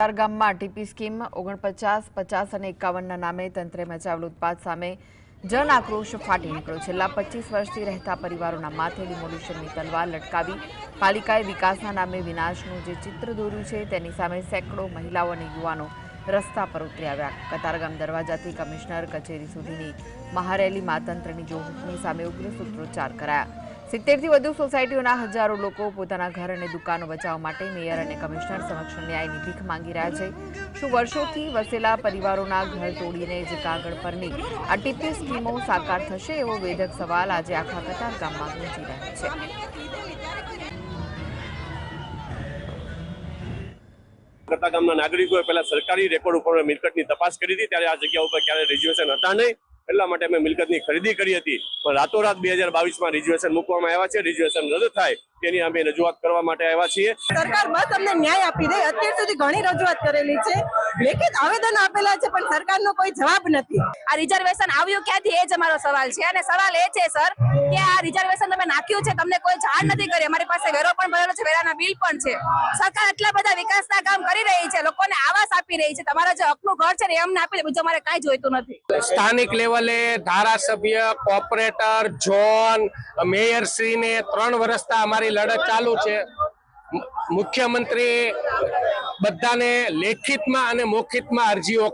ગામમાં TP scheme 49, 50 અને 51ના નામે તંત્રે મચાવેલ ઉત્પાદ સામે જન આક્રોશ ફાટી નીકળ્યો। છેલ્લા 25 વર્ષથી રહેતા પરિવારોના માથે ડિમોલિશનની તલવાર લટકાવી પાલિકાએ વિકાસના નામે વિનાશનું જે ચિત્ર દોર્યું છે તેની સામે સેંકડો મહિલાઓ અને યુવાનો રસ્તા પર ઉતરી આવ્યા। કતારગામ દરવાજાથી કમિશનર કચેરી સુધીની મહારેલીમાં તંત્રની જોહુકમી સામે ઉગ્ર સૂત્રોચ્ચાર કરાયા। 70થી વધુ સોસાયટીઓના હજારો લોકો પોતાના ઘર અને દુકાનો બચાવવા માટે મેયર અને કમિશનર સમક્ષ ન્યાયની ભીખ માંગી રહ્યા છે। શું વર્ષોથી વસેલા પરિવારોના ઘર તોડીને જ કાગળ પરની આ ટીપી સ્કીમો સાકાર થશે એવો વેધક સવાલ આજે આખા કતારગામમાં ગૂંજી રહ્યો છે। કતારગામના નાગરિકોએ પહેલા સરકારી રેકોર્ડ ઉપર મિલકતની તપાસ કરી હતી, ત્યારે આ જગ્યા ઉપર ક્યારે રિઝર્વેશન હતા નહીં, એટલા માટે અમે મિલકતની ખરીદી કરી હતી। પણ રાતોરાત 2022માં રિઝર્વેશન મૂકવામાં આવ્યા છે। રિઝર્વેશન રદ થાય તેની અમે રજૂઆત કરવા માટે આવ્યા છીએ। સરકાર બસ અમને ન્યાય આપી દે। અત્યાર સુધી ઘણી રજૂઆત કરેલી છે, લેખિત આવેદન આપેલા છે, પણ સરકારનો કોઈ જવાબ નથી। આ રિઝર્વેશન આવ્યું ક્યાંથી એ જ અમારો સવાલ છે, અને સવાલ એ છે સર કે આ રિઝર્વેશન તમે નાખ્યું છે, તમને કોઈ જાણ નથી કરી। અમારી પાસે વેરો પણ ભરેલો છે, વેરાના બિલ પણ છે। સરકાર એટલા બધા વિકાસના કામ કરી રહી છે, લોકોને આવાસ આપી રહી છે, તમારા જે હકનું ઘર છે ને એ અમને આપી દે, બીજું અમારે કાંઈ જોઈતું નથી। સ્થાનિક લેવલે ધારાસભ્ય, કોર્પોરેટર, ઝોન, મેયરશ્રીને 3 વર્ષથી અમારી લડત ચાલુ છે। મુખ્યમંત્રી બધાને લેખિતમાં અને મૌખિકમાં અરજીઓ